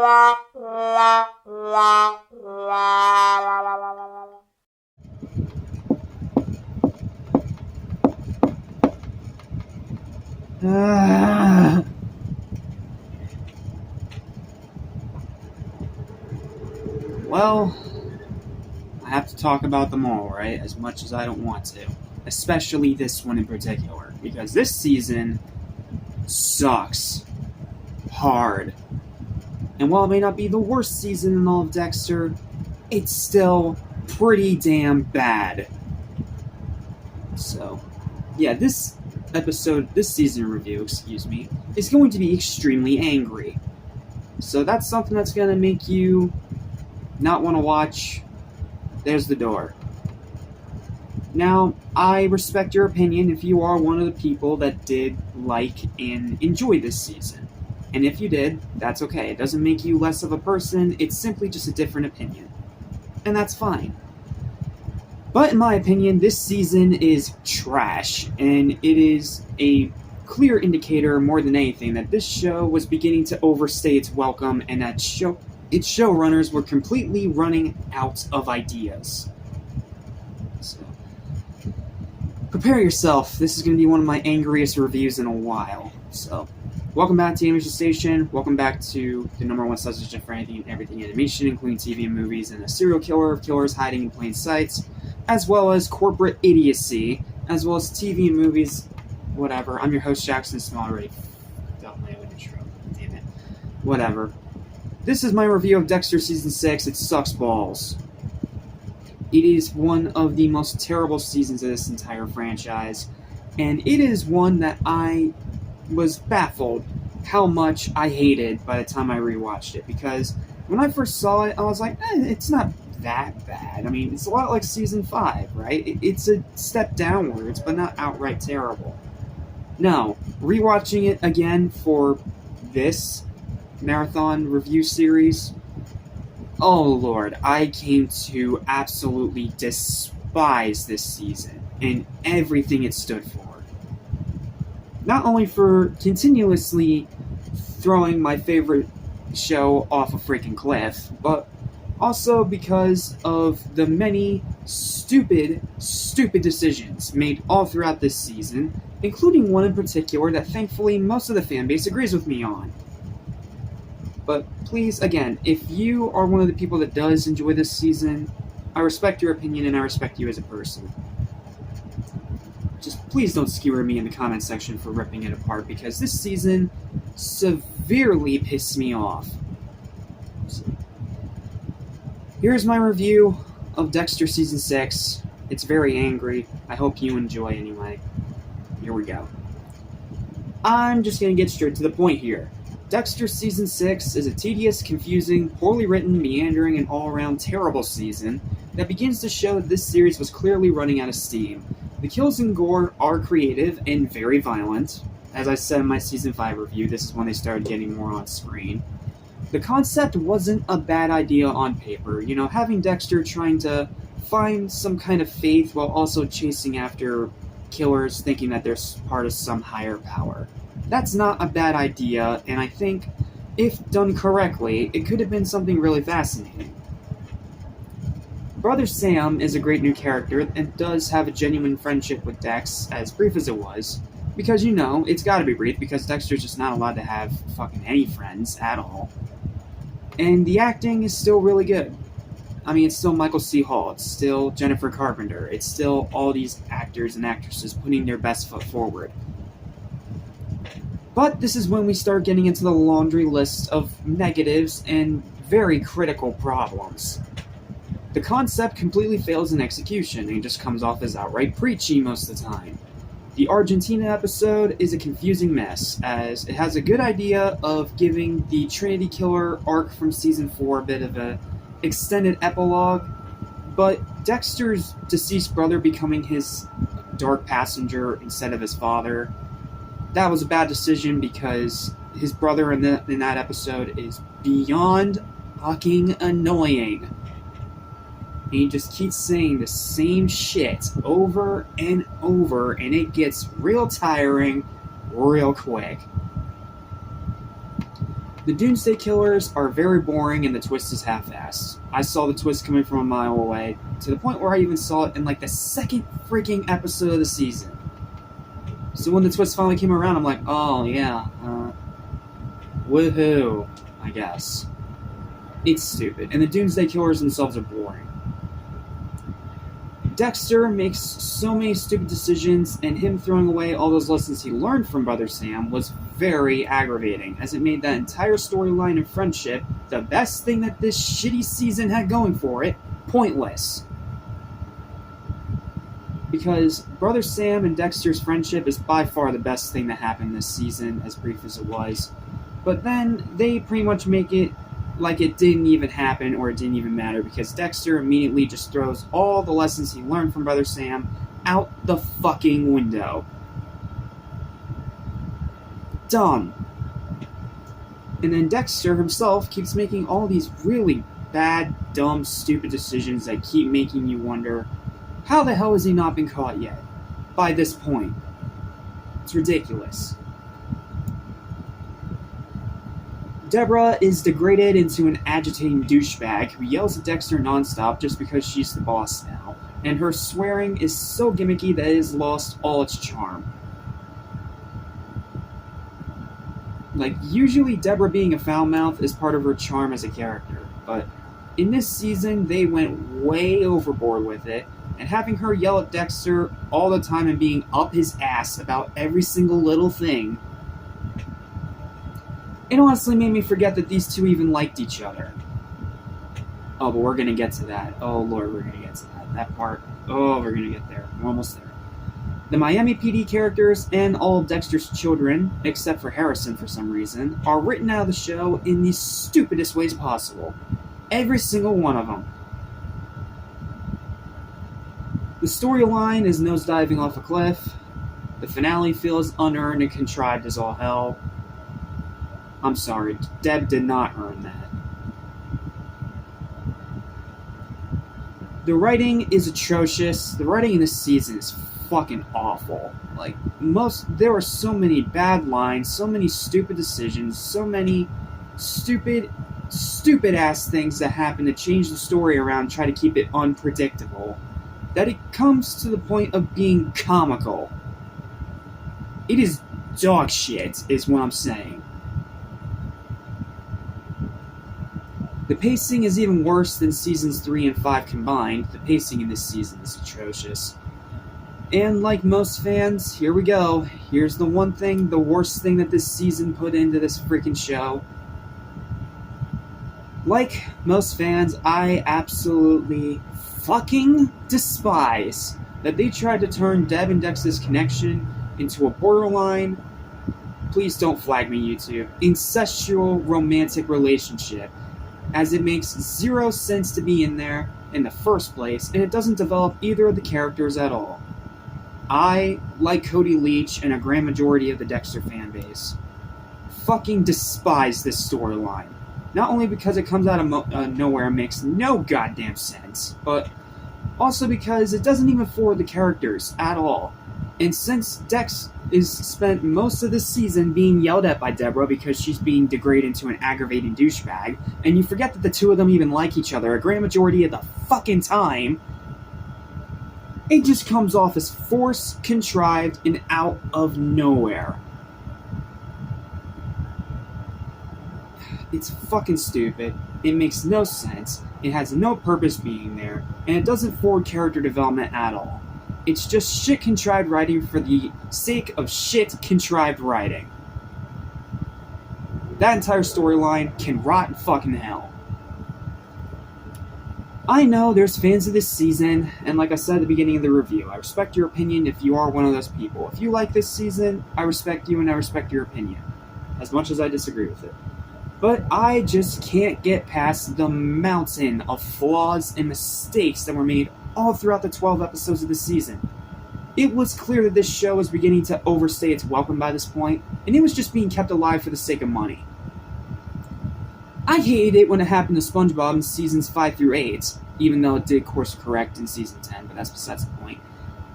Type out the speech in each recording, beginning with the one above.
Well, I have to talk about them all, right? As much as I don't want to. Especially this one in particular. Because this season sucks. Hard. And while it may not be the worst season in all of Dexter, it's still pretty damn bad. So, yeah, this season review, is going to be extremely angry. So that's something that's going to make you not want to watch. There's the door. Now, I respect your opinion if you are one of the people that did like and enjoy this season. And if you did, that's okay. It doesn't make you less of a person, it's simply just a different opinion. And that's fine. But in my opinion, this season is trash, and it is a clear indicator more than anything that this show was beginning to overstay its welcome and that its showrunners were completely running out of ideas. So, prepare yourself. This is going to be one of my angriest reviews in a while. So, welcome back to Animation Station. Welcome back to the #1 substation for anything and everything animation, including TV and movies, and a serial killer of killers hiding in plain sight, as well as corporate idiocy, as well as TV and movies, whatever. I'm your host, Jackson Small, already got my own intro. Damn it. Whatever. This is my review of Dexter Season 6. It sucks balls. It is one of the most terrible seasons of this entire franchise, and it is one that I was baffled how much I hated by the time I rewatched it, because when I first saw it, I was like, it's not that bad. I mean, it's a lot like Season 5, right? It's a step downwards, but not outright terrible. No, rewatching it again for this marathon review series, oh lord, I came to absolutely despise this season and everything it stood for. Not only for continuously throwing my favorite show off a freaking cliff, but also because of the many stupid decisions made all throughout this season, including one in particular that thankfully most of the fanbase agrees with me on. But please, again, if you are one of the people that does enjoy this season, I respect your opinion and I respect you as a person. Just please don't skewer me in the comment section for ripping it apart, because this season severely pissed me off. So, here's my review of Dexter Season 6. It's very angry. I hope you enjoy anyway. Here we go. I'm just going to get straight to the point here. Dexter Season 6 is a tedious, confusing, poorly written, meandering, and all-around terrible season that begins to show that this series was clearly running out of steam. The kills and gore are creative and very violent. As I said in my Season 5 review, this is when they started getting more on screen. The concept wasn't a bad idea on paper, you know, having Dexter trying to find some kind of faith while also chasing after killers thinking that they're part of some higher power. That's not a bad idea, and I think, if done correctly, it could have been something really fascinating. Brother Sam is a great new character and does have a genuine friendship with Dex, as brief as it was, because, you know, it's gotta be brief because Dexter's just not allowed to have fucking any friends at all. And the acting is still really good. I mean, it's still Michael C. Hall, it's still Jennifer Carpenter, it's still all these actors and actresses putting their best foot forward. But this is when we start getting into the laundry list of negatives and very critical problems. The concept completely fails in execution and just comes off as outright preachy most of the time. The Argentina episode is a confusing mess, as it has a good idea of giving the Trinity Killer arc from Season 4 a bit of an extended epilogue, but Dexter's deceased brother becoming his dark passenger instead of his father, that was a bad decision because his brother in that episode is beyond fucking annoying. And he just keeps saying the same shit over and over, and it gets real tiring real quick. The Doomsday Killers are very boring and the twist is half-assed. I saw the twist coming from a mile away, to the point where I even saw it in like the second freaking episode of the season. So when the twist finally came around, I'm like, oh yeah, woohoo, I guess. It's stupid, and the Doomsday Killers themselves are boring. Dexter makes so many stupid decisions, and him throwing away all those lessons he learned from Brother Sam was very aggravating, as it made that entire storyline and friendship, the best thing that this shitty season had going for it, pointless. Because Brother Sam and Dexter's friendship is by far the best thing that happened this season, as brief as it was. But then they pretty much make it like it didn't even happen or it didn't even matter, because Dexter immediately just throws all the lessons he learned from Brother Sam out the fucking window. Dumb. And then Dexter himself keeps making all these really bad, dumb, stupid decisions that keep making you wonder, how the hell has he not been caught yet? By this point. It's ridiculous. Deborah is degraded into an agitating douchebag who yells at Dexter nonstop just because she's the boss now, and her swearing is so gimmicky that it has lost all its charm. Like, usually Deborah being a foul mouth is part of her charm as a character, but in this season they went way overboard with it, and having her yell at Dexter all the time and being up his ass about every single little thing, it honestly made me forget that these two even liked each other. Oh, but we're gonna get to that. Oh lord, we're gonna get to that. That part. Oh, we're gonna get there. We're almost there. The Miami PD characters and all of Dexter's children, except for Harrison for some reason, are written out of the show in the stupidest ways possible. Every single one of them. The storyline is nosediving off a cliff. The finale feels unearned and contrived as all hell. I'm sorry, Deb did not earn that. The writing is atrocious. The writing in this season is fucking awful. Like, there were so many bad lines, so many stupid decisions, so many stupid ass things that happen to change the story around, try to keep it unpredictable, that it comes to the point of being comical. It is dog shit, is what I'm saying. The pacing is even worse than seasons 3 and 5 combined. The pacing in this season is atrocious. And like most fans, here we go. Here's the one thing, the worst thing that this season put into this freaking show. Like most fans, I absolutely fucking despise that they tried to turn Deb and Dex's connection into a borderline, please don't flag me, YouTube, incestual romantic relationship, as it makes zero sense to be in there in the first place, and it doesn't develop either of the characters at all. I, like Cody Leach and a grand majority of the Dexter fanbase, fucking despise this storyline. Not only because it comes out of nowhere and makes no goddamn sense, but also because it doesn't even forward the characters at all. And since Dex is spent most of the season being yelled at by Deborah because she's being degraded into an aggravating douchebag, and you forget that the two of them even like each other a grand majority of the fucking time, it just comes off as forced, contrived, and out of nowhere. It's fucking stupid, it makes no sense, it has no purpose being there, and it doesn't forward character development at all. It's just shit contrived writing for the sake of shit contrived writing. That entire storyline can rot in fucking hell. I know there's fans of this season, and like I said at the beginning of the review, I respect your opinion if you are one of those people. If you like this season, I respect you and I respect your opinion, as much as I disagree with it. But I just can't get past the mountain of flaws and mistakes that were made all throughout the 12 episodes of the season. It was clear that this show was beginning to overstay its welcome by this point, and it was just being kept alive for the sake of money. I hated it when it happened to SpongeBob in seasons 5 through 8, even though it did course correct in season 10, but that's besides the point.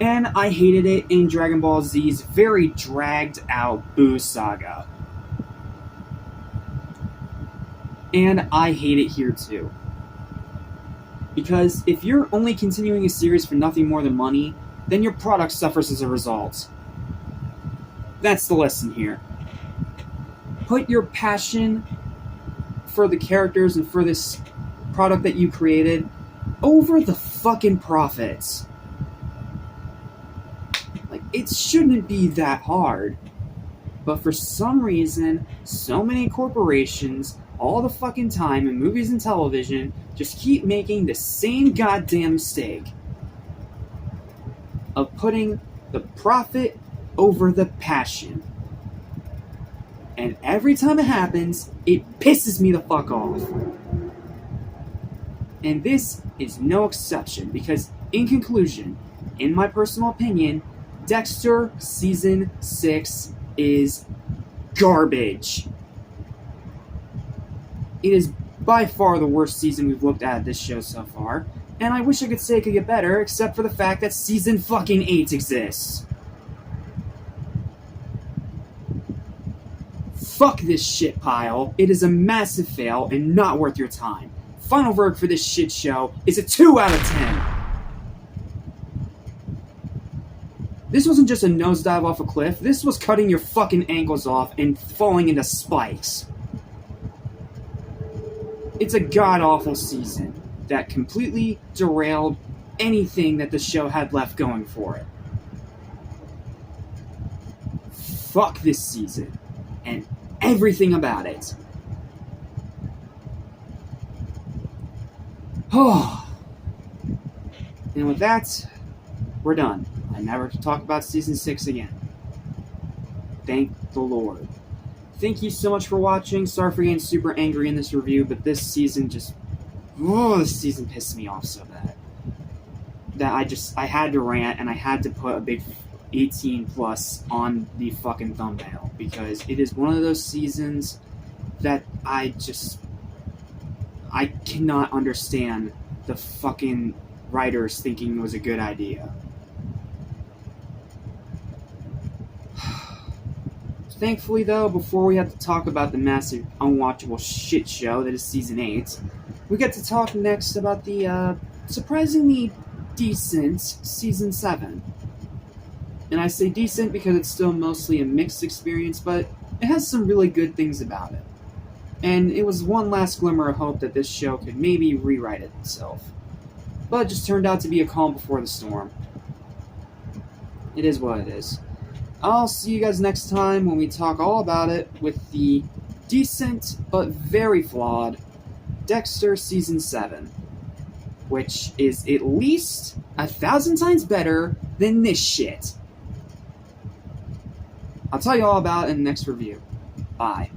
And I hated it in Dragon Ball Z's very dragged out Boo saga. And I hate it here too. Because if you're only continuing a series for nothing more than money, then your product suffers as a result. That's the lesson here. Put your passion for the characters and for this product that you created over the fucking profits. Like, it shouldn't be that hard. But for some reason, so many corporations, all the fucking time in movies and television, just keep making the same goddamn mistake of putting the profit over the passion. And every time it happens, it pisses me the fuck off. And this is no exception, because in conclusion, in my personal opinion, Dexter Season 6 is garbage. It is by far the worst season we've looked at this show so far, and I wish I could say it could get better, except for the fact that Season fucking 8 exists. Fuck this shit pile. It is a massive fail and not worth your time. Final verdict for this shit show is a 2 out of 10. This wasn't just a nosedive off a cliff, this was cutting your fucking ankles off and falling into spikes. It's a god-awful season that completely derailed anything that the show had left going for it. Fuck this season, and everything about it. Oh. And with that, we're done. I never talk about Season 6 again. Thank the Lord. Thank you so much for watching. Sorry for getting super angry in this review, but this season just... Oh, this season pissed me off so bad. That I had to rant, and I had to put a big 18 plus on the fucking thumbnail, because it is one of those seasons that I cannot understand the fucking writers thinking it was a good idea. Thankfully, though, before we have to talk about the massive, unwatchable shit show that is Season 8, we get to talk next about the surprisingly decent Season 7. And I say decent because it's still mostly a mixed experience, but it has some really good things about it. And it was one last glimmer of hope that this show could maybe rewrite itself. But it just turned out to be a calm before the storm. It is what it is. I'll see you guys next time when we talk all about it with the decent but very flawed Dexter Season 7, which is at least 1,000 times better than this shit. I'll tell you all about it in the next review. Bye.